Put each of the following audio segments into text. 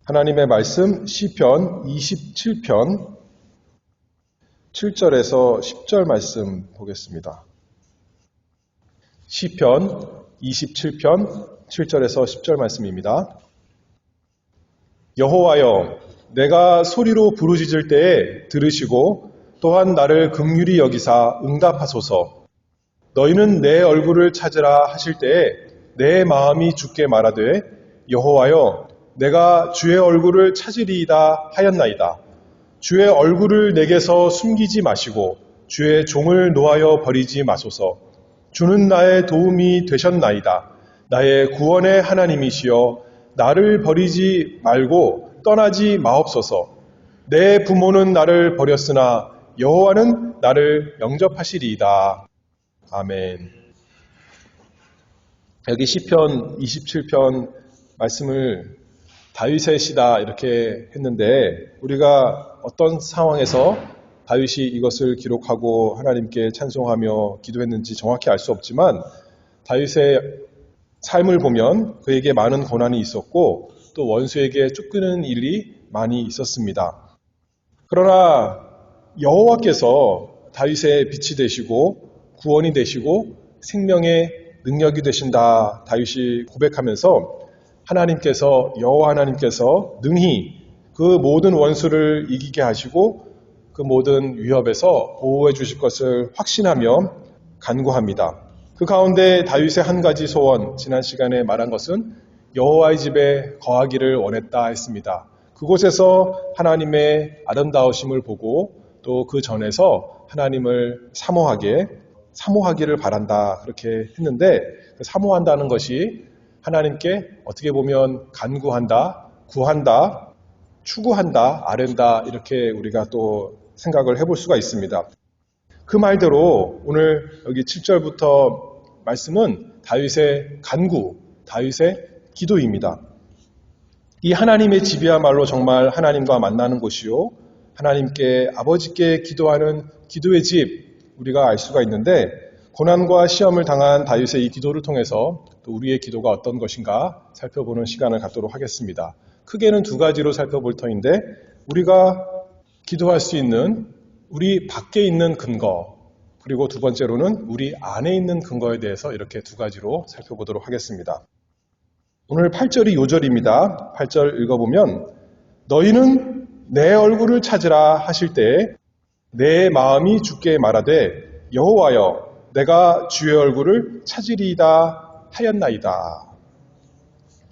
하나님의 말씀 시편 27편 7절에서 10절 말씀 보겠습니다. 시편 27편 7절에서 10절 말씀입니다. 여호와여, 내가 소리로 부르짖을 때에 들으시고 또한 나를 긍휼히 여기사 응답하소서. 너희는 내 얼굴을 찾으라 하실 때에 내 마음이 주께 말하되 여호와여, 내가 주의 얼굴을 찾으리이다 하였나이다. 주의 얼굴을 내게서 숨기지 마시고 주의 종을 노하여 버리지 마소서. 주는 나의 도움이 되셨나이다. 나의 구원의 하나님이시여, 나를 버리지 말고 떠나지 마옵소서. 내 부모는 나를 버렸으나 여호와는 나를 영접하시리이다. 아멘. 여기 시편 27편 말씀을 다윗의 시다 이렇게 했는데, 우리가 어떤 상황에서 다윗이 이것을 기록하고 하나님께 찬송하며 기도했는지 정확히 알 수 없지만, 다윗의 삶을 보면 그에게 많은 고난이 있었고 또 원수에게 쫓기는 일이 많이 있었습니다. 그러나 여호와께서 다윗의 빛이 되시고 구원이 되시고 생명의 능력이 되신다, 다윗이 고백하면서 하나님께서, 여호와 하나님께서 능히 그 모든 원수를 이기게 하시고 그 모든 위협에서 보호해 주실 것을 확신하며 간구합니다. 그 가운데 다윗의 한 가지 소원, 지난 시간에 말한 것은 여호와의 집에 거하기를 원했다 했습니다. 그곳에서 하나님의 아름다우심을 보고 또 그 전에서 하나님을 사모하기를 바란다, 그렇게 했는데, 그 사모한다는 것이 하나님께 어떻게 보면 간구한다, 구한다, 추구한다, 아랜다, 이렇게 우리가 또 생각을 해볼 수가 있습니다. 그 말대로 오늘 여기 7절부터 말씀은 다윗의 간구, 다윗의 기도입니다. 이 하나님의 집이야말로 정말 하나님과 만나는 곳이요, 하나님께, 아버지께 기도하는 기도의 집, 우리가 알 수가 있는데, 고난과 시험을 당한 다윗의 이 기도를 통해서 또 우리의 기도가 어떤 것인가 살펴보는 시간을 갖도록 하겠습니다. 크게는 두 가지로 살펴볼 터인데, 우리가 기도할 수 있는 우리 밖에 있는 근거, 그리고 두 번째로는 우리 안에 있는 근거에 대해서 이렇게 두 가지로 살펴보도록 하겠습니다. 오늘 8절이 요절입니다. 8절 읽어보면 너희는 내 얼굴을 찾으라 하실 때에 내 마음이 주께 말하되 여호와여, 내가 주의 얼굴을 찾으리이다 하였나이다.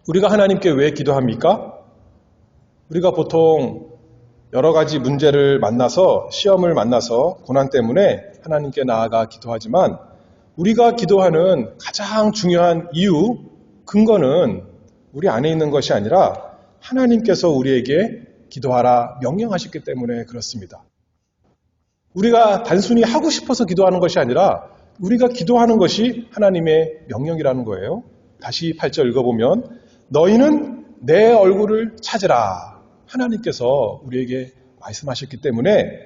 우리가 하나님께 왜 기도합니까? 우리가 보통 여러 가지 문제를 만나서, 시험을 만나서 고난 때문에 하나님께 나아가 기도하지만, 우리가 기도하는 가장 중요한 이유, 근거는 우리 안에 있는 것이 아니라 하나님께서 우리에게 기도하라 명령하셨기 때문에 그렇습니다. 우리가 단순히 하고 싶어서 기도하는 것이 아니라 우리가 기도하는 것이 하나님의 명령이라는 거예요. 다시 8절 읽어보면 너희는 내 얼굴을 찾으라. 하나님께서 우리에게 말씀하셨기 때문에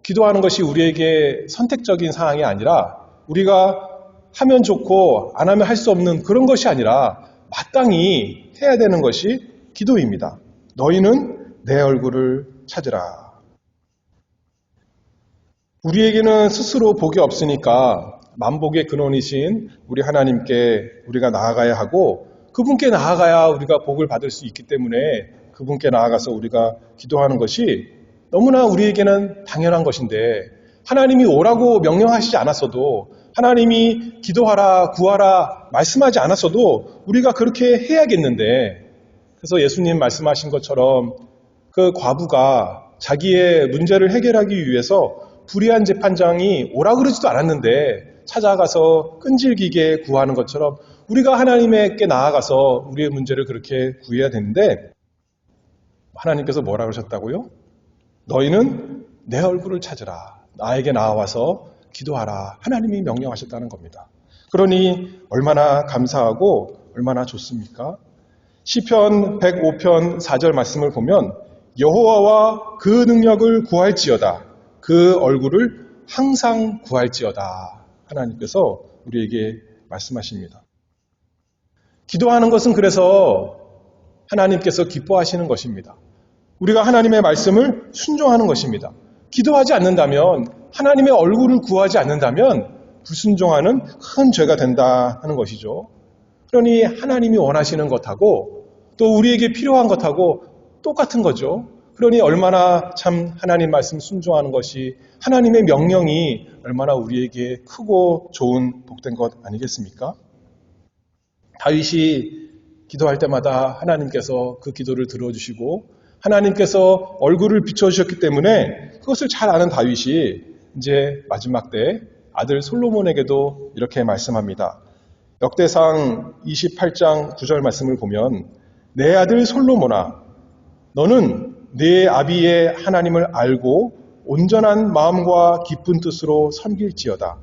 기도하는 것이 우리에게 선택적인 사항이 아니라, 우리가 하면 좋고 안 하면 할 수 없는 그런 것이 아니라 마땅히 해야 되는 것이 기도입니다. 너희는 내 얼굴을 찾으라. 우리에게는 스스로 복이 없으니까 만복의 근원이신 우리 하나님께 우리가 나아가야 하고, 그분께 나아가야 우리가 복을 받을 수 있기 때문에 그분께 나아가서 우리가 기도하는 것이 너무나 우리에게는 당연한 것인데, 하나님이 오라고 명령하시지 않았어도, 하나님이 기도하라, 구하라 말씀하지 않았어도 우리가 그렇게 해야겠는데, 그래서 예수님 말씀하신 것처럼 그 과부가 자기의 문제를 해결하기 위해서 불의한 재판장이 오라 그러지도 않았는데 찾아가서 끈질기게 구하는 것처럼 우리가 하나님께 나아가서 우리의 문제를 그렇게 구해야 되는데, 하나님께서 뭐라 그러셨다고요? 너희는 내 얼굴을 찾으라. 나에게 나와서 기도하라. 하나님이 명령하셨다는 겁니다. 그러니 얼마나 감사하고 얼마나 좋습니까? 시편 105편 4절 말씀을 보면 여호와와 그 능력을 구할지어다. 그 얼굴을 항상 구할지어다. 하나님께서 우리에게 말씀하십니다. 기도하는 것은 그래서 하나님께서 기뻐하시는 것입니다. 우리가 하나님의 말씀을 순종하는 것입니다. 기도하지 않는다면, 하나님의 얼굴을 구하지 않는다면 불순종하는 큰 죄가 된다 하는 것이죠. 그러니 하나님이 원하시는 것하고 또 우리에게 필요한 것하고 똑같은 거죠. 그러니 얼마나 참 하나님 말씀 순종하는 것이, 하나님의 명령이 얼마나 우리에게 크고 좋은 복된 것 아니겠습니까? 다윗이 기도할 때마다 하나님께서 그 기도를 들어주시고 하나님께서 얼굴을 비춰주셨기 때문에 그것을 잘 아는 다윗이 이제 마지막 때 아들 솔로몬에게도 이렇게 말씀합니다. 역대상 28장 9절 말씀을 보면, 내 아들 솔로몬아, 너는 내 아비의 하나님을 알고 온전한 마음과 기쁜 뜻으로 섬길지어다.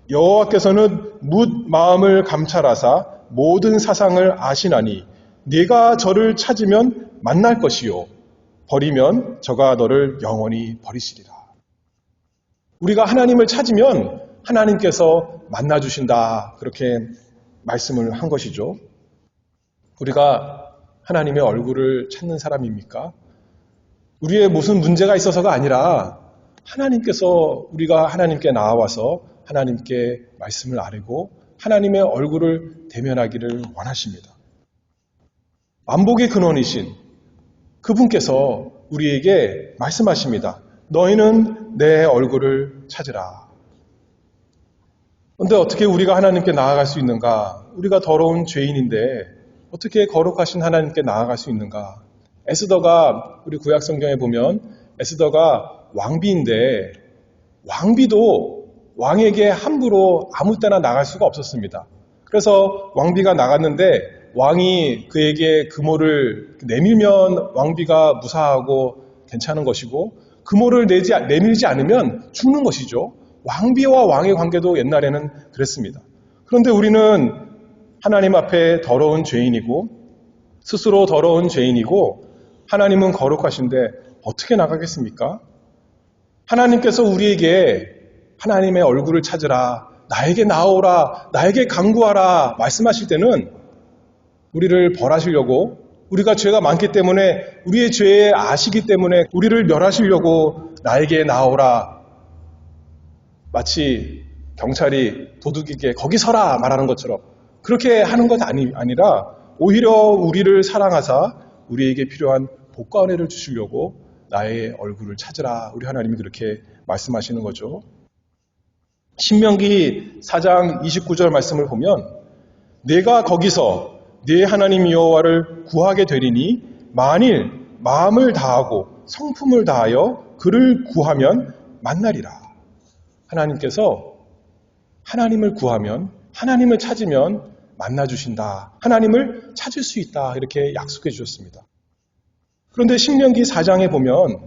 여호와께서는 뭇 마음을 감찰하사 모든 사상을 아시나니 네가 저를 찾으면 만날 것이요 버리면 저가 너를 영원히 버리시리라. 우리가 하나님을 찾으면 하나님께서 만나주신다, 그렇게 말씀을 한 것이죠. 우리가 하나님의 얼굴을 찾는 사람입니까? 우리의 무슨 문제가 있어서가 아니라 하나님께서, 우리가 하나님께 나와서 하나님께 말씀을 아뢰고 하나님의 얼굴을 대면하기를 원하십니다. 만복의 근원이신 그분께서 우리에게 말씀하십니다. 너희는 내 얼굴을 찾으라. 그런데 어떻게 우리가 하나님께 나아갈 수 있는가? 우리가 더러운 죄인인데 어떻게 거룩하신 하나님께 나아갈 수 있는가? 에스더가, 우리 구약 성경에 보면 에스더가 왕비인데 왕비도 왕에게 함부로 아무 때나 나갈 수가 없었습니다. 그래서 왕비가 나갔는데 왕이 그에게 금오를 내밀면 왕비가 무사하고 괜찮은 것이고, 금오를 내밀지 않으면 죽는 것이죠. 왕비와 왕의 관계도 옛날에는 그랬습니다. 그런데 우리는 하나님 앞에 더러운 죄인이고, 스스로 더러운 죄인이고, 하나님은 거룩하신데 어떻게 나가겠습니까? 하나님께서 우리에게 하나님의 얼굴을 찾으라, 나에게 나오라, 나에게 간구하라 말씀하실 때는 우리를 벌하시려고, 우리가 죄가 많기 때문에, 우리의 죄에 아시기 때문에 우리를 멸하시려고 나에게 나오라, 마치 경찰이 도둑에게 거기 서라 말하는 것처럼 그렇게 하는 것 아니라 오히려 우리를 사랑하사 우리에게 필요한 복과 은혜를 주시려고 나의 얼굴을 찾으라, 우리 하나님이 그렇게 말씀하시는 거죠. 신명기 4장 29절 말씀을 보면, 내가 거기서 네 하나님 여호와를 구하게 되리니 만일 마음을 다하고 성품을 다하여 그를 구하면 만나리라. 하나님께서 하나님을 구하면, 하나님을 찾으면 만나주신다, 하나님을 찾을 수 있다, 이렇게 약속해 주셨습니다. 그런데 신명기 4장에 보면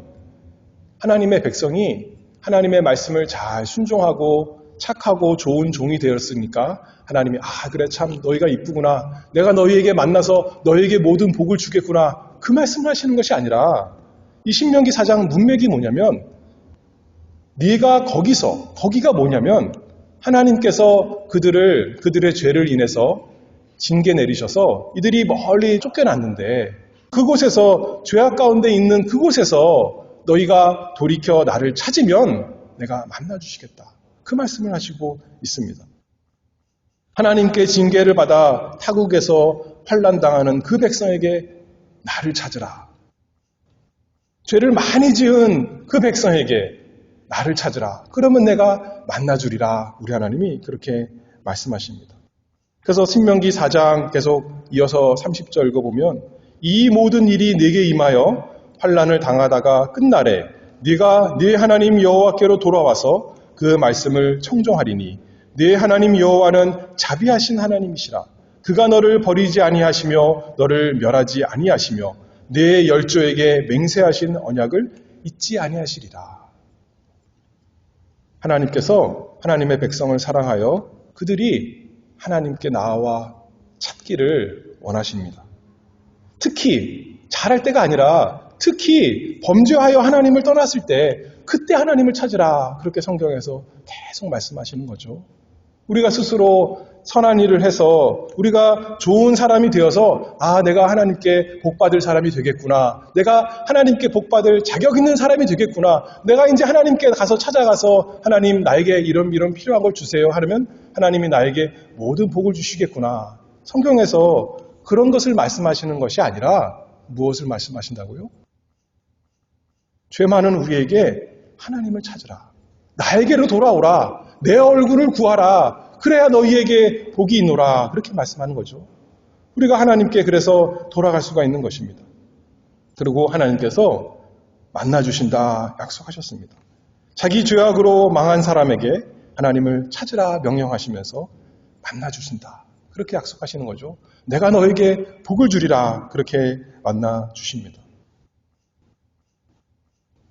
하나님의 백성이 하나님의 말씀을 잘 순종하고 착하고 좋은 종이 되었으니까 하나님이 그래 참 너희가 이쁘구나, 내가 너희에게 만나서 너희에게 모든 복을 주겠구나, 그 말씀을 하시는 것이 아니라, 이 신명기 4장 문맥이 뭐냐면, 네가 거기가 뭐냐면 하나님께서 그들의 죄를 인해서 징계 내리셔서 이들이 멀리 쫓겨났는데, 그곳에서, 죄악 가운데 있는 그곳에서 너희가 돌이켜 나를 찾으면 내가 만나주시겠다, 그 말씀을 하시고 있습니다. 하나님께 징계를 받아 타국에서 환난당하는 그 백성에게 나를 찾으라, 죄를 많이 지은 그 백성에게 나를 찾으라, 그러면 내가 만나주리라, 우리 하나님이 그렇게 말씀하십니다. 그래서 신명기 4장 계속 이어서 30절 읽어보면, 이 모든 일이 네게 임하여 환난을 당하다가 끝날에 네가 네 하나님 여호와께로 돌아와서 그 말씀을 청종하리니 네 하나님 여호와는 자비하신 하나님이시라. 그가 너를 버리지 아니하시며 너를 멸하지 아니하시며 네 열조에게 맹세하신 언약을 잊지 아니하시리라. 하나님께서 하나님의 백성을 사랑하여 그들이 하나님께 나와 찾기를 원하십니다. 특히 잘할 때가 아니라 특히 범죄하여 하나님을 떠났을 때 그때 하나님을 찾으라, 그렇게 성경에서 계속 말씀하시는 거죠. 우리가 스스로 선한 일을 해서 우리가 좋은 사람이 되어서 내가 하나님께 복받을 사람이 되겠구나. 내가 하나님께 복받을 자격 있는 사람이 되겠구나. 내가 이제 하나님께 가서 찾아가서 하나님 나에게 이런 필요한 걸 주세요 하면 하나님이 나에게 모든 복을 주시겠구나. 성경에서 그런 것을 말씀하시는 것이 아니라 무엇을 말씀하신다고요? 죄 많은 우리에게 하나님을 찾으라. 나에게로 돌아오라. 내 얼굴을 구하라. 그래야 너희에게 복이 있노라. 그렇게 말씀하는 거죠. 우리가 하나님께 그래서 돌아갈 수가 있는 것입니다. 그리고 하나님께서 만나주신다 약속하셨습니다. 자기 죄악으로 망한 사람에게 하나님을 찾으라 명령하시면서 만나주신다. 그렇게 약속하시는 거죠. 내가 너에게 복을 주리라. 그렇게 만나주십니다.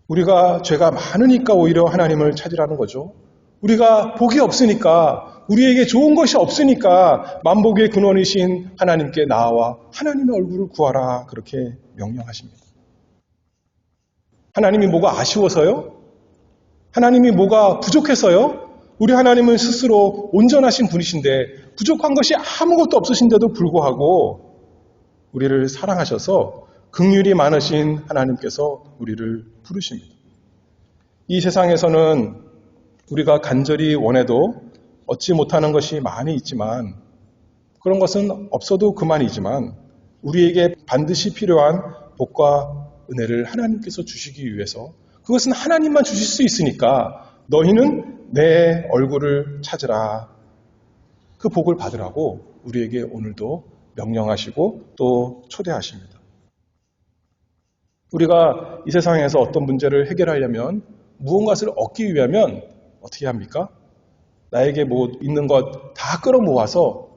우리가 죄가 많으니까 오히려 하나님을 찾으라는 거죠. 우리가 복이 없으니까, 우리에게 좋은 것이 없으니까 만복의 근원이신 하나님께 나아와 하나님의 얼굴을 구하라. 그렇게 명령하십니다. 하나님이 뭐가 아쉬워서요? 하나님이 뭐가 부족해서요? 우리 하나님은 스스로 온전하신 분이신데 부족한 것이 아무것도 없으신데도 불구하고 우리를 사랑하셔서 긍휼이 많으신 하나님께서 우리를 부르십니다. 이 세상에서는 우리가 간절히 원해도 얻지 못하는 것이 많이 있지만 그런 것은 없어도 그만이지만 우리에게 반드시 필요한 복과 은혜를 하나님께서 주시기 위해서 그것은 하나님만 주실 수 있으니까 너희는 내 얼굴을 찾으라. 그 복을 받으라고 우리에게 오늘도 명령하시고 또 초대하십니다. 우리가 이 세상에서 어떤 문제를 해결하려면 무언가를 얻기 위하면 어떻게 합니까? 나에게 뭐 있는 것 다 끌어모아서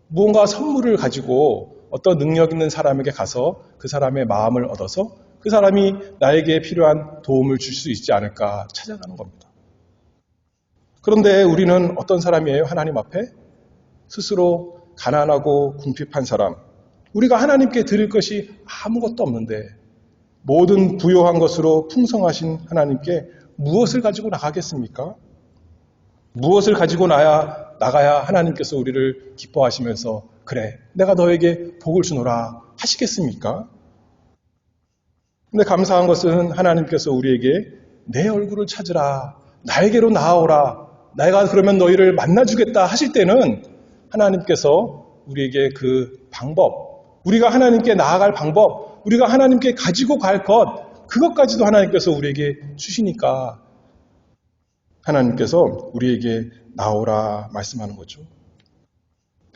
무언가 선물을 가지고 어떤 능력 있는 사람에게 가서 그 사람의 마음을 얻어서 그 사람이 나에게 필요한 도움을 줄 수 있지 않을까 찾아가는 겁니다. 그런데 우리는 어떤 사람이에요? 하나님 앞에? 스스로 가난하고 궁핍한 사람. 우리가 하나님께 드릴 것이 아무것도 없는데 모든 부요한 것으로 풍성하신 하나님께 무엇을 가지고 나가겠습니까? 무엇을 가지고 나가야 하나님께서 우리를 기뻐하시면서 그래, 내가 너에게 복을 주노라 하시겠습니까? 근데 감사한 것은 하나님께서 우리에게 내 얼굴을 찾으라, 나에게로 나아오라, 내가 그러면 너희를 만나주겠다 하실 때는 하나님께서 우리에게 그 방법, 우리가 하나님께 나아갈 방법, 우리가 하나님께 가지고 갈 것, 그것까지도 하나님께서 우리에게 주시니까 하나님께서 우리에게 나오라 말씀하는 거죠.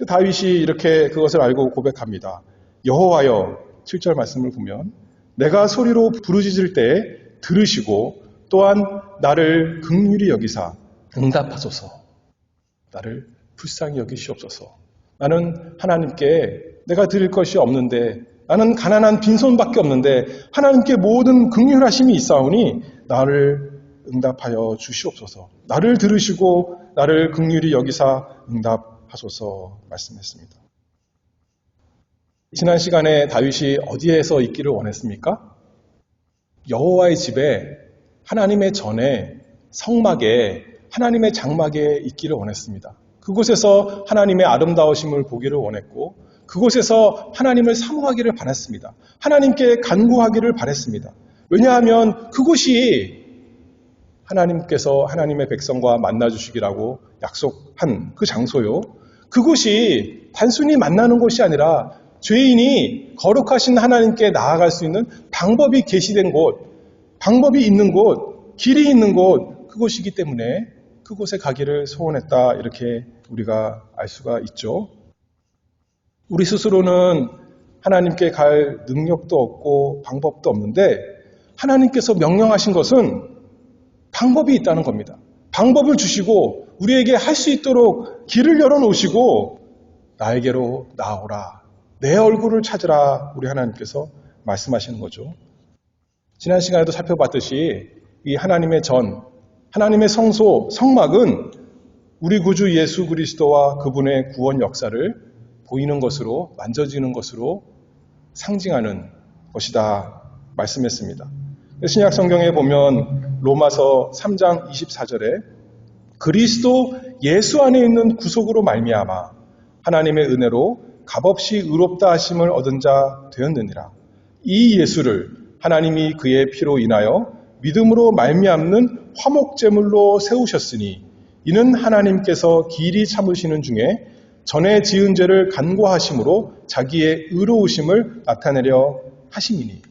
다윗이 이렇게 그것을 알고 고백합니다. 여호와여, 7절 말씀을 보면 내가 소리로 부르짖을 때 들으시고 또한 나를 긍휼히 여기사 응답하소서. 나를 불쌍히 여기시옵소서. 나는 하나님께 내가 드릴 것이 없는데 나는 가난한 빈손밖에 없는데 하나님께 모든 긍휼하심이 있사오니 나를 응답하여 주시옵소서. 나를 들으시고 나를 긍휼히 여기사 응답하소서 말씀했습니다. 지난 시간에 다윗이 어디에서 있기를 원했습니까? 여호와의 집에 하나님의 전에 성막에 하나님의 장막에 있기를 원했습니다. 그곳에서 하나님의 아름다우심을 보기를 원했고 그곳에서 하나님을 사모하기를 바랐습니다. 하나님께 간구하기를 바랐습니다. 왜냐하면 그곳이 하나님께서 하나님의 백성과 만나주시기라고 약속한 그 장소요. 그곳이 단순히 만나는 곳이 아니라 죄인이 거룩하신 하나님께 나아갈 수 있는 방법이 계시된 곳, 방법이 있는 곳, 길이 있는 곳, 그곳이기 때문에 그곳에 가기를 소원했다. 이렇게 우리가 알 수가 있죠. 우리 스스로는 하나님께 갈 능력도 없고 방법도 없는데 하나님께서 명령하신 것은 방법이 있다는 겁니다. 방법을 주시고 우리에게 할 수 있도록 길을 열어놓으시고 나에게로 나오라. 내 얼굴을 찾으라. 우리 하나님께서 말씀하시는 거죠. 지난 시간에도 살펴봤듯이 이 하나님의 전, 하나님의 성소, 성막은 우리 구주 예수 그리스도와 그분의 구원 역사를 보이는 것으로, 만져지는 것으로 상징하는 것이다 말씀했습니다. 신약 성경에 보면 로마서 3장 24절에 그리스도 예수 안에 있는 구속으로 말미암아 하나님의 은혜로 값없이 의롭다 하심을 얻은 자 되었느니라. 이 예수를 하나님이 그의 피로 인하여 믿음으로 말미암는 화목제물로 세우셨으니 이는 하나님께서 길이 참으시는 중에 전에 지은 죄를 간과하심으로 자기의 의로우심을 나타내려 하심이니.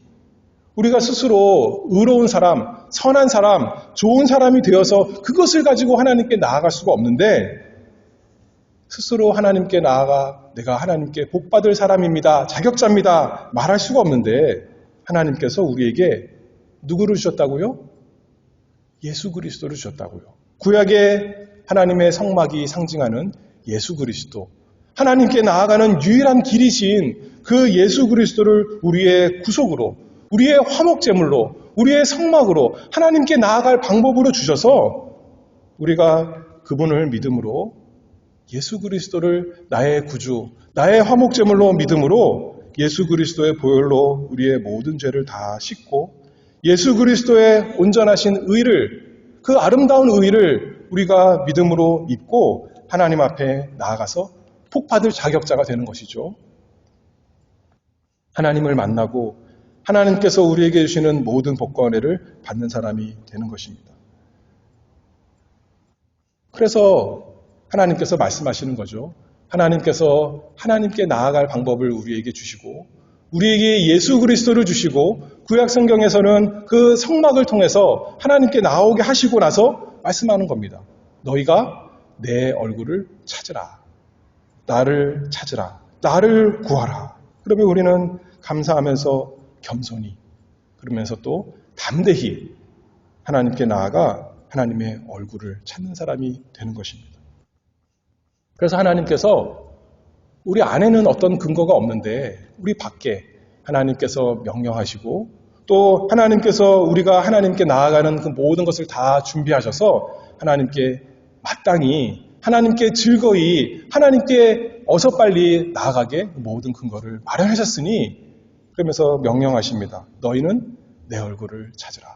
우리가 스스로 의로운 사람, 선한 사람, 좋은 사람이 되어서 그것을 가지고 하나님께 나아갈 수가 없는데, 스스로 하나님께 나아가 내가 하나님께 복받을 사람입니다, 자격자입니다 말할 수가 없는데, 하나님께서 우리에게 누구를 주셨다고요? 예수 그리스도를 주셨다고요. 구약의 하나님의 성막이 상징하는 예수 그리스도, 하나님께 나아가는 유일한 길이신 그 예수 그리스도를 우리의 구속으로, 우리의 화목제물로, 우리의 성막으로 하나님께 나아갈 방법으로 주셔서 우리가 그분을 믿음으로, 예수 그리스도를 나의 구주, 나의 화목제물로 믿음으로 예수 그리스도의 보혈로 우리의 모든 죄를 다 씻고 예수 그리스도의 온전하신 의를, 그 아름다운 의를 우리가 믿음으로 믿고 하나님 앞에 나아가서 복받을 자격자가 되는 것이죠. 하나님을 만나고 하나님께서 우리에게 주시는 모든 복과 은혜를 받는 사람이 되는 것입니다. 그래서 하나님께서 말씀하시는 거죠. 하나님께서 하나님께 나아갈 방법을 우리에게 주시고 우리에게 예수 그리스도를 주시고 구약 성경에서는 그 성막을 통해서 하나님께 나오게 하시고 나서 말씀하는 겁니다. 너희가 내 얼굴을 찾으라. 나를 찾으라. 나를 구하라. 그러면 우리는 감사하면서 겸손히, 그러면서 또 담대히 하나님께 나아가 하나님의 얼굴을 찾는 사람이 되는 것입니다. 그래서 하나님께서 우리 안에는 어떤 근거가 없는데 우리 밖에 하나님께서 명령하시고 또 하나님께서 우리가 하나님께 나아가는 그 모든 것을 다 준비하셔서 하나님께 마땅히, 하나님께 즐거이, 하나님께 어서 빨리 나아가게 모든 근거를 마련하셨으니, 그러면서 명령하십니다. 너희는 내 얼굴을 찾으라.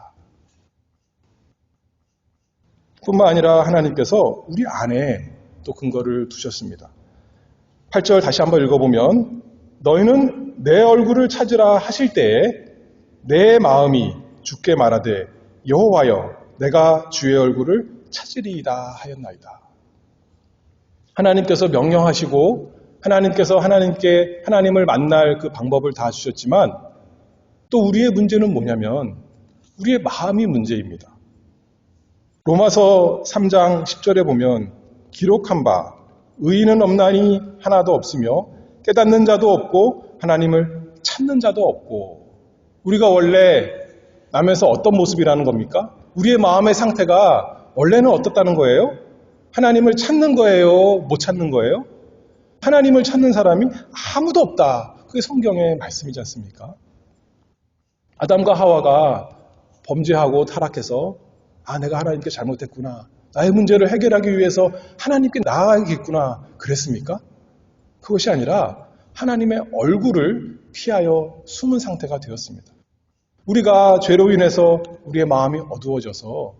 뿐만 아니라 하나님께서 우리 안에 또 근거를 두셨습니다. 8절 다시 한번 읽어보면 너희는 내 얼굴을 찾으라 하실 때에 내 마음이 주께 말하되 여호와여 내가 주의 얼굴을 찾으리이다 하였나이다. 하나님께서 명령하시고 하나님께서 하나님을 만날 그 방법을 다 주셨지만 또 우리의 문제는 뭐냐면 우리의 마음이 문제입니다. 로마서 3장 10절에 보면 기록한 바 의인은 없나니 하나도 없으며 깨닫는 자도 없고 하나님을 찾는 자도 없고. 우리가 원래 남에서 어떤 모습이라는 겁니까? 우리의 마음의 상태가 원래는 어떻다는 거예요? 하나님을 찾는 거예요? 못 찾는 거예요? 하나님을 찾는 사람이 아무도 없다. 그게 성경의 말씀이지 않습니까? 아담과 하와가 범죄하고 타락해서 내가 하나님께 잘못했구나. 나의 문제를 해결하기 위해서 하나님께 나아가야겠구나. 그랬습니까? 그것이 아니라 하나님의 얼굴을 피하여 숨은 상태가 되었습니다. 우리가 죄로 인해서 우리의 마음이 어두워져서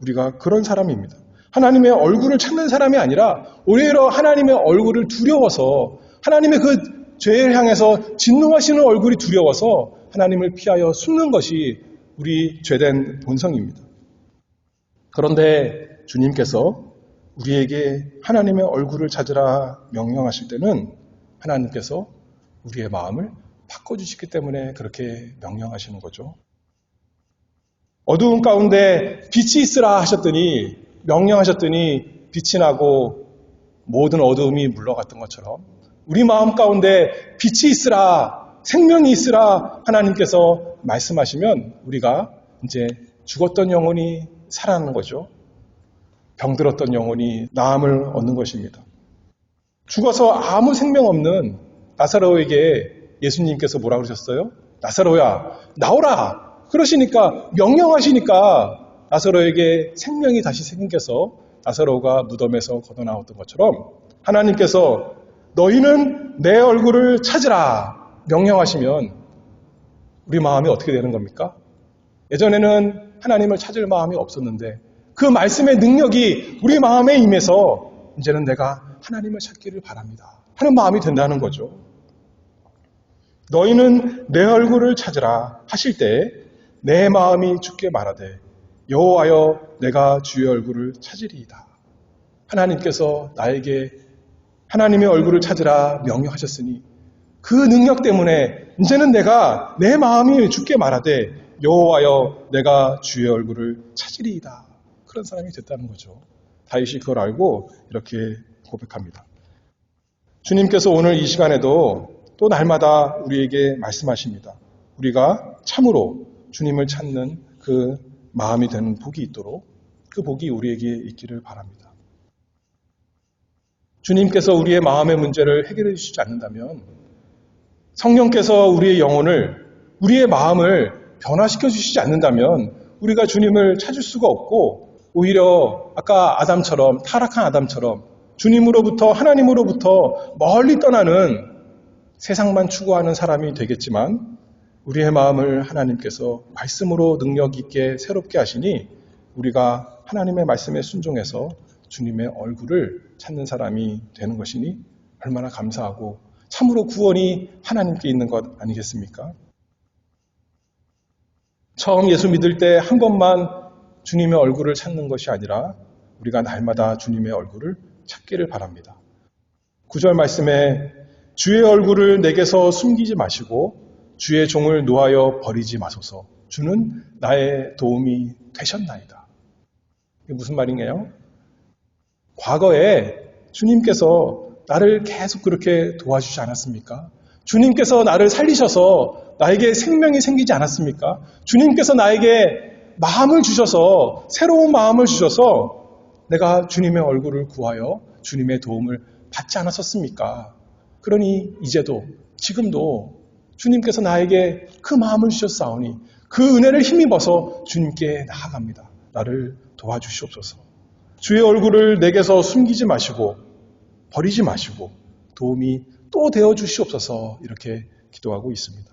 우리가 그런 사람입니다. 하나님의 얼굴을 찾는 사람이 아니라 오히려 하나님의 얼굴을 두려워서 하나님의 그 죄를 향해서 진노하시는 얼굴이 두려워서 하나님을 피하여 숨는 것이 우리 죄된 본성입니다. 그런데 주님께서 우리에게 하나님의 얼굴을 찾으라 명령하실 때는 하나님께서 우리의 마음을 바꿔주시기 때문에 그렇게 명령하시는 거죠. 어두운 가운데 빛이 있으라 하셨더니, 명령하셨더니 빛이 나고 모든 어두움이 물러갔던 것처럼 우리 마음 가운데 빛이 있으라, 생명이 있으라 하나님께서 말씀하시면 우리가 이제 죽었던 영혼이 살아나는 거죠. 병들었던 영혼이 나음을 얻는 것입니다. 죽어서 아무 생명 없는 나사로에게 예수님께서 뭐라 그러셨어요? 나사로야 나오라 그러시니까, 명령하시니까 나사로에게 생명이 다시 생겨서 나사로가 무덤에서 걷어나왔던 것처럼 하나님께서 너희는 내 얼굴을 찾으라 명령하시면 우리 마음이 어떻게 되는 겁니까? 예전에는 하나님을 찾을 마음이 없었는데 그 말씀의 능력이 우리 마음에 임해서 이제는 내가 하나님을 찾기를 바랍니다. 하는 마음이 된다는 거죠. 너희는 내 얼굴을 찾으라 하실 때 내 마음이 주께 말하되 여호와여 내가 주의 얼굴을 찾으리이다. 하나님께서 나에게 하나님의 얼굴을 찾으라 명령하셨으니 그 능력 때문에 이제는 내가 내 마음이 주께 말하되 여호와여 내가 주의 얼굴을 찾으리이다. 그런 사람이 됐다는 거죠. 다윗이 그걸 알고 이렇게 고백합니다. 주님께서 오늘 이 시간에도 또 날마다 우리에게 말씀하십니다. 우리가 참으로 주님을 찾는 그 마음이 되는 복이 있도록 그 복이 우리에게 있기를 바랍니다. 주님께서 우리의 마음의 문제를 해결해 주시지 않는다면 성령께서 우리의 영혼을 우리의 마음을 변화시켜 주시지 않는다면 우리가 주님을 찾을 수가 없고 오히려 아까 아담처럼 타락한 아담처럼 주님으로부터 하나님으로부터 멀리 떠나는 세상만 추구하는 사람이 되겠지만 우리의 마음을 하나님께서 말씀으로 능력 있게 새롭게 하시니 우리가 하나님의 말씀에 순종해서 주님의 얼굴을 찾는 사람이 되는 것이니 얼마나 감사하고 참으로 구원이 하나님께 있는 것 아니겠습니까? 처음 예수 믿을 때 한 번만 주님의 얼굴을 찾는 것이 아니라 우리가 날마다 주님의 얼굴을 찾기를 바랍니다. 9절 말씀에 주의 얼굴을 내게서 숨기지 마시고 주의 종을 노하여 버리지 마소서. 주는 나의 도움이 되셨나이다. 이게 무슨 말인가요? 과거에 주님께서 나를 계속 그렇게 도와주지 않았습니까? 주님께서 나를 살리셔서 나에게 생명이 생기지 않았습니까? 주님께서 나에게 마음을 주셔서 새로운 마음을 주셔서 내가 주님의 얼굴을 구하여 주님의 도움을 받지 않았었습니까? 그러니 이제도 지금도 주님께서 나에게 그 마음을 주셨사오니 그 은혜를 힘입어서 주님께 나아갑니다. 나를 도와주시옵소서. 주의 얼굴을 내게서 숨기지 마시고 버리지 마시고 도움이 또 되어 주시옵소서 이렇게 기도하고 있습니다.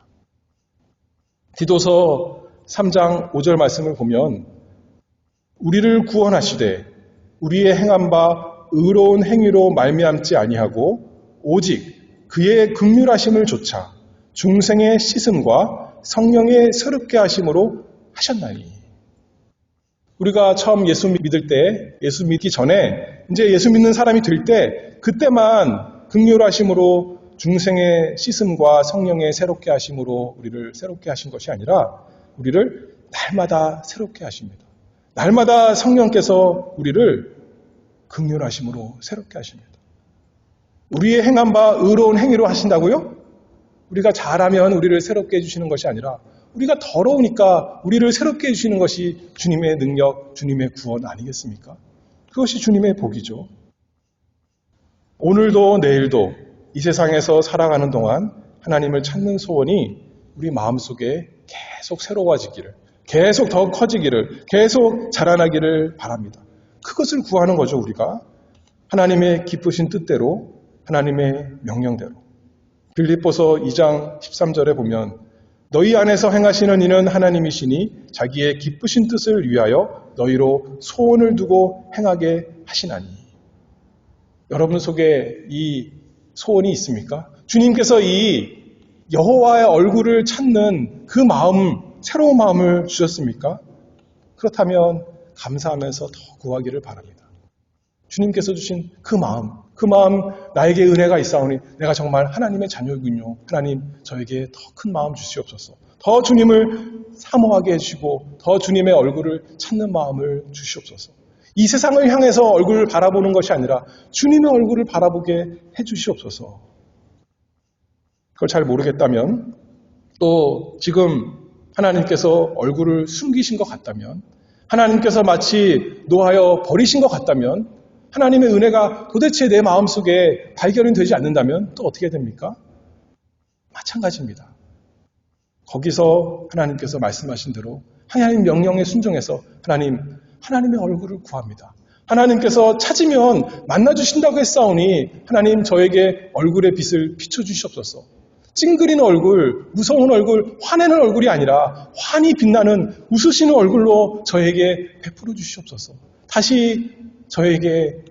디도서 3장 5절 말씀을 보면 우리를 구원하시되 우리의 행한 바 의로운 행위로 말미암지 아니하고 오직 그의 긍휼하심을 조차 중생의 씻음과 성령의 새롭게 하심으로 하셨나니. 우리가 처음 예수 믿을 때, 예수 믿기 전에 이제 예수 믿는 사람이 될 때 그때만 긍휼하심으로 중생의 씻음과 성령의 새롭게 하심으로 우리를 새롭게 하신 것이 아니라 우리를 날마다 새롭게 하십니다. 날마다 성령께서 우리를 긍휼하심으로 새롭게 하십니다. 우리의 행한 바 의로운 행위로 하신다고요? 우리가 잘하면 우리를 새롭게 해주시는 것이 아니라 우리가 더러우니까 우리를 새롭게 해주시는 것이 주님의 능력, 주님의 구원 아니겠습니까? 그것이 주님의 복이죠. 오늘도 내일도 이 세상에서 살아가는 동안 하나님을 찾는 소원이 우리 마음속에 계속 새로워지기를, 계속 더 커지기를, 계속 자라나기를 바랍니다. 그것을 구하는 거죠, 우리가. 하나님의 기쁘신 뜻대로, 하나님의 명령대로. 빌립보서 2장 13절에 보면 너희 안에서 행하시는 이는 하나님이시니 자기의 기쁘신 뜻을 위하여 너희로 소원을 두고 행하게 하시나니. 여러분 속에 이 소원이 있습니까? 주님께서 이 여호와의 얼굴을 찾는 그 마음, 새로운 마음을 주셨습니까? 그렇다면 감사하면서 더 구하기를 바랍니다. 주님께서 주신 그 마음 나에게 은혜가 있사오니 내가 정말 하나님의 자녀이군요. 하나님 저에게 더 큰 마음 주시옵소서. 더 주님을 사모하게 해주시고 더 주님의 얼굴을 찾는 마음을 주시옵소서. 이 세상을 향해서 얼굴을 바라보는 것이 아니라 주님의 얼굴을 바라보게 해주시옵소서. 그걸 잘 모르겠다면 또 지금 하나님께서 얼굴을 숨기신 것 같다면 하나님께서 마치 노하여 버리신 것 같다면 하나님의 은혜가 도대체 내 마음속에 발견이 되지 않는다면 또 어떻게 됩니까? 마찬가지입니다. 거기서 하나님께서 말씀하신 대로 하나님 명령에 순종해서 하나님의 얼굴을 구합니다. 하나님께서 찾으면 만나주신다고 했사오니 하나님 저에게 얼굴의 빛을 비춰주시옵소서. 찡그리는 얼굴, 무서운 얼굴, 화내는 얼굴이 아니라 환히 빛나는 웃으시는 얼굴로 저에게 베풀어 주시옵소서. 다시 저에게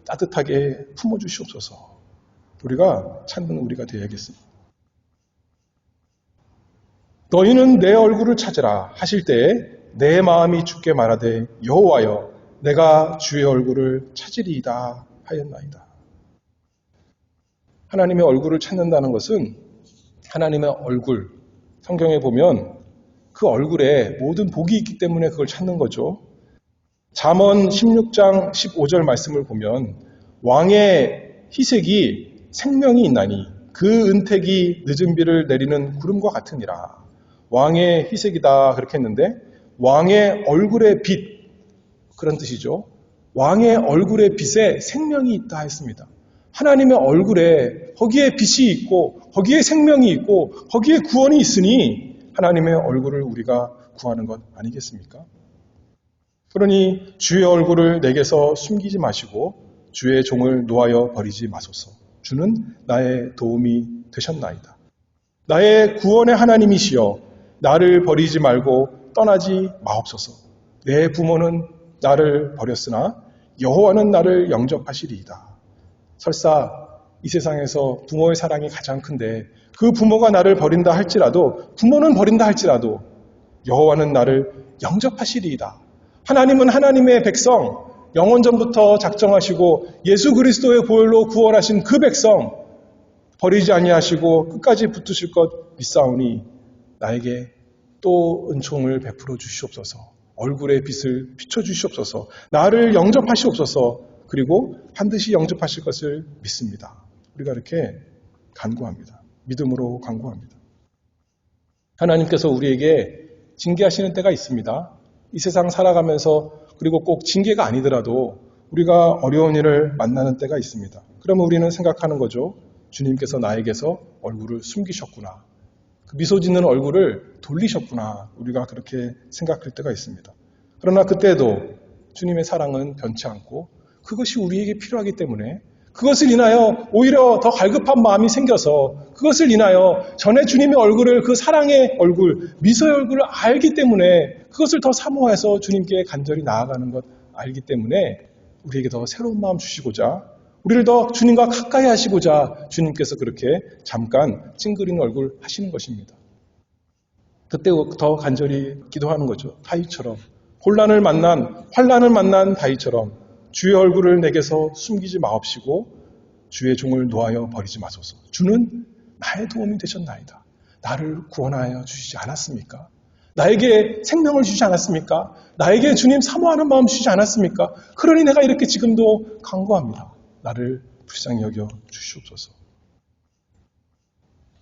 따뜻하게 품어주시옵소서. 우리가 찾는 우리가 되어야겠습니다. 너희는 내 얼굴을 찾으라 하실 때에 내 마음이 주께 말하되 여호와여 내가 주의 얼굴을 찾으리이다 하였나이다. 하나님의 얼굴을 찾는다는 것은 하나님의 얼굴, 성경에 보면 그 얼굴에 모든 복이 있기 때문에 그걸 찾는 거죠. 잠언 16장 15절 말씀을 보면 왕의 희색이 생명이 있나니 그 은택이 늦은 비를 내리는 구름과 같으니라. 왕의 희색이다 그렇게 했는데 왕의 얼굴의 빛 그런 뜻이죠. 왕의 얼굴의 빛에 생명이 있다 했습니다. 하나님의 얼굴에 거기에 빛이 있고 거기에 생명이 있고 거기에 구원이 있으니 하나님의 얼굴을 우리가 구하는 것 아니겠습니까? 그러니 주의 얼굴을 내게서 숨기지 마시고 주의 종을 놓아여 버리지 마소서. 주는 나의 도움이 되셨나이다. 나의 구원의 하나님이시여 나를 버리지 말고 떠나지 마옵소서. 내 부모는 나를 버렸으나 여호와는 나를 영접하시리이다. 설사 이 세상에서 부모의 사랑이 가장 큰데 그 부모가 나를 버린다 할지라도 부모는 버린다 할지라도 여호와는 나를 영접하시리이다. 하나님은 하나님의 백성 영원전부터 작정하시고 예수 그리스도의 보혈로 구원하신 그 백성 버리지 아니하시고 끝까지 붙으실 것 믿사오니 나에게 또 은총을 베풀어 주시옵소서. 얼굴의 빛을 비춰 주시옵소서. 나를 영접하시옵소서. 그리고 반드시 영접하실 것을 믿습니다. 우리가 이렇게 간구합니다. 믿음으로 간구합니다. 하나님께서 우리에게 징계하시는 때가 있습니다. 이 세상 살아가면서 그리고 꼭 징계가 아니더라도 우리가 어려운 일을 만나는 때가 있습니다. 그러면 우리는 생각하는 거죠. 주님께서 나에게서 얼굴을 숨기셨구나. 그 미소 짓는 얼굴을 돌리셨구나. 우리가 그렇게 생각할 때가 있습니다. 그러나 그때도 주님의 사랑은 변치 않고 그것이 우리에게 필요하기 때문에 그것을 인하여 오히려 더 갈급한 마음이 생겨서 그것을 인하여 전에 주님의 얼굴을 그 사랑의 얼굴, 미소의 얼굴을 알기 때문에 그것을 더 사모해서 주님께 간절히 나아가는 것 알기 때문에 우리에게 더 새로운 마음 주시고자 우리를 더 주님과 가까이 하시고자 주님께서 그렇게 잠깐 찡그리는 얼굴 하시는 것입니다. 그때 더 간절히 기도하는 거죠. 다윗처럼 환란을 만난 다윗처럼 주의 얼굴을 내게서 숨기지 마옵시고 주의 종을 놓아여 버리지 마소서. 주는 나의 도움이 되셨나이다. 나를 구원하여 주시지 않았습니까? 나에게 생명을 주시지 않았습니까? 나에게 주님 사모하는 마음 주시지 않았습니까? 그러니 내가 이렇게 지금도 간구합니다. 나를 불쌍히 여겨 주시옵소서.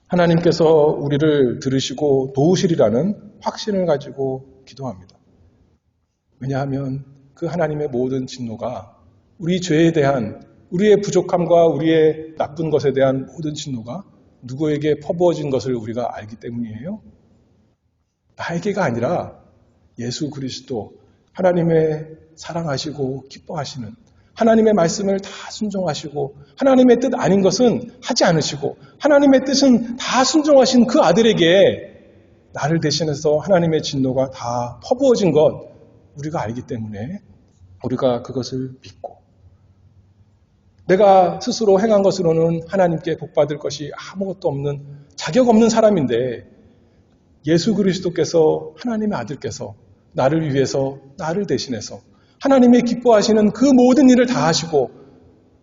하나님께서 우리를 들으시고 도우시리라는 확신을 가지고 기도합니다. 왜냐하면 그 하나님의 모든 진노가 우리 죄에 대한 우리의 부족함과 우리의 나쁜 것에 대한 모든 진노가 누구에게 퍼부어진 것을 우리가 알기 때문이에요. 나에게가 아니라 예수 그리스도 하나님의 사랑하시고 기뻐하시는 하나님의 말씀을 다 순종하시고 하나님의 뜻 아닌 것은 하지 않으시고 하나님의 뜻은 다 순종하신 그 아들에게 나를 대신해서 하나님의 진노가 다 퍼부어진 것 우리가 알기 때문에 우리가 그것을 믿고 내가 스스로 행한 것으로는 하나님께 복받을 것이 아무것도 없는 자격 없는 사람인데 예수 그리스도께서 하나님의 아들께서 나를 위해서 나를 대신해서 하나님의 기뻐하시는 그 모든 일을 다 하시고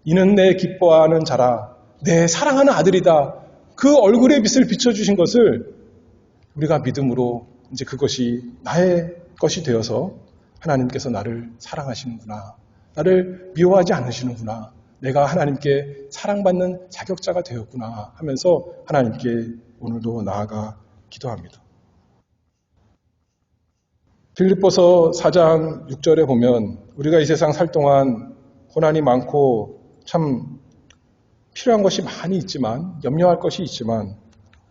이는 내 기뻐하는 자라 내 사랑하는 아들이다. 그 얼굴의 빛을 비춰주신 것을 우리가 믿음으로 이제 그것이 나의 것이 되어서 하나님께서 나를 사랑하시는구나. 나를 미워하지 않으시는구나. 내가 하나님께 사랑받는 자격자가 되었구나 하면서 하나님께 오늘도 나아가 기도합니다. 빌립보서 4장 6절에 보면 우리가 이 세상 살 동안 고난이 많고 참 필요한 것이 많이 있지만 염려할 것이 있지만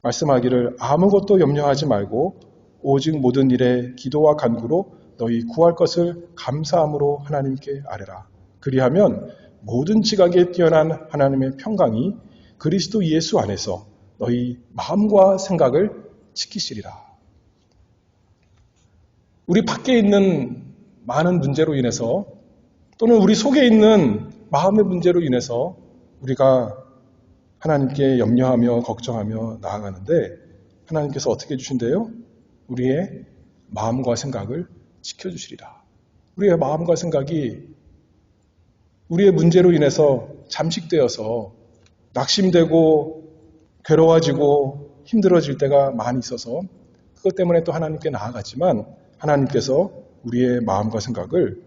말씀하기를 아무것도 염려하지 말고 오직 모든 일에 기도와 간구로 너희 구할 것을 감사함으로 하나님께 아뢰라. 그리하면 모든 지각에 뛰어난 하나님의 평강이 그리스도 예수 안에서 너희 마음과 생각을 지키시리라. 우리 밖에 있는 많은 문제로 인해서 또는 우리 속에 있는 마음의 문제로 인해서 우리가 하나님께 염려하며 걱정하며 나아가는데 하나님께서 어떻게 해주신대요? 우리의 마음과 생각을 지켜주시리라. 우리의 마음과 생각이 우리의 문제로 인해서 잠식되어서 낙심되고 괴로워지고 힘들어질 때가 많이 있어서 그것 때문에 또 하나님께 나아갔지만 하나님께서 우리의 마음과 생각을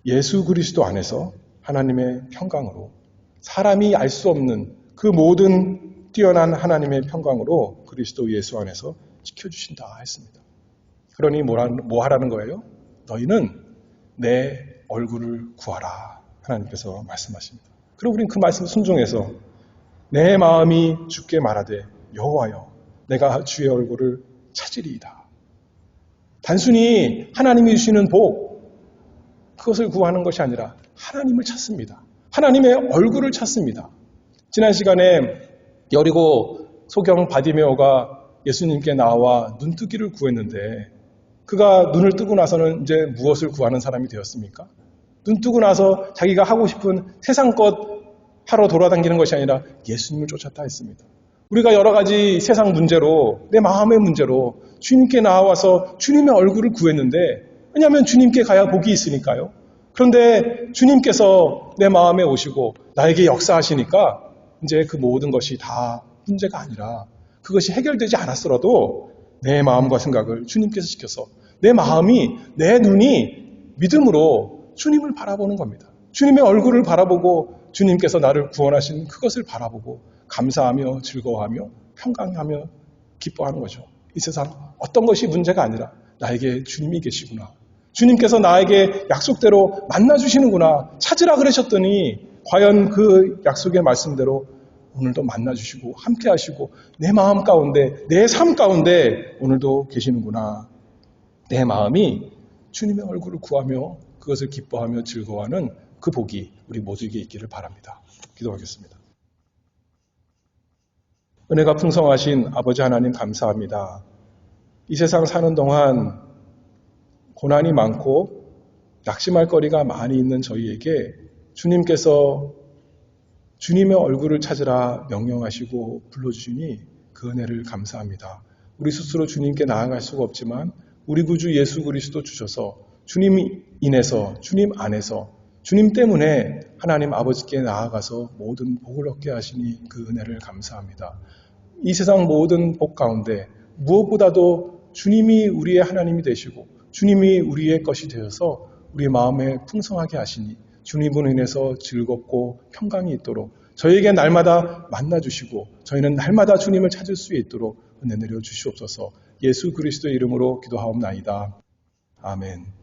예수 그리스도 안에서 하나님의 평강으로 사람이 알 수 없는 그 모든 뛰어난 하나님의 평강으로 그리스도 예수 안에서 지켜주신다 했습니다. 그러니 뭐 하라는 거예요? 너희는 내 얼굴을 구하라 하나님께서 말씀하십니다. 그리고 우리는 그 말씀 순종해서 내 마음이 주께 말하되 여호와여 내가 주의 얼굴을 찾으리이다. 단순히 하나님이 주시는 복 그것을 구하는 것이 아니라 하나님을 찾습니다. 하나님의 얼굴을 찾습니다. 지난 시간에 여리고 소경 바디메오가 예수님께 나와 눈뜨기를 구했는데 그가 눈을 뜨고 나서는 이제 무엇을 구하는 사람이 되었습니까? 눈 뜨고 나서 자기가 하고 싶은 세상 것 하러 돌아다니는 것이 아니라 예수님을 쫓았다 했습니다. 우리가 여러 가지 세상 문제로 내 마음의 문제로 주님께 나와서 주님의 얼굴을 구했는데 왜냐하면 주님께 가야 복이 있으니까요. 그런데 주님께서 내 마음에 오시고 나에게 역사하시니까 이제 그 모든 것이 다 문제가 아니라 그것이 해결되지 않았더라도 내 마음과 생각을 주님께서 지켜서 내 마음이 내 눈이 믿음으로 주님을 바라보는 겁니다. 주님의 얼굴을 바라보고 주님께서 나를 구원하신 그것을 바라보고 감사하며 즐거워하며 평강하며 기뻐하는 거죠. 이 세상 어떤 것이 문제가 아니라 나에게 주님이 계시구나. 주님께서 나에게 약속대로 만나주시는구나. 찾으라 그러셨더니 과연 그 약속의 말씀대로 오늘도 만나주시고 함께 하시고 내 마음 가운데 내 삶 가운데 오늘도 계시는구나. 내 마음이 주님의 얼굴을 구하며 그것을 기뻐하며 즐거워하는 그 복이 우리 모두에게 있기를 바랍니다. 기도하겠습니다. 은혜가 풍성하신 아버지 하나님 감사합니다. 이 세상 사는 동안 고난이 많고 낙심할 거리가 많이 있는 저희에게 주님께서 주님의 얼굴을 찾으라 명령하시고 불러주시니 그 은혜를 감사합니다. 우리 스스로 주님께 나아갈 수가 없지만 우리 구주 예수 그리스도 주셔서 주님 인해서 주님 안에서 주님 때문에 하나님 아버지께 나아가서 모든 복을 얻게 하시니 그 은혜를 감사합니다. 이 세상 모든 복 가운데 무엇보다도 주님이 우리의 하나님이 되시고 주님이 우리의 것이 되어서 우리 마음에 풍성하게 하시니 주님으로 인해서 즐겁고 평강이 있도록 저희에게 날마다 만나주시고 저희는 날마다 주님을 찾을 수 있도록 은혜 내려 주시옵소서. 예수 그리스도의 이름으로 기도하옵나이다. 아멘.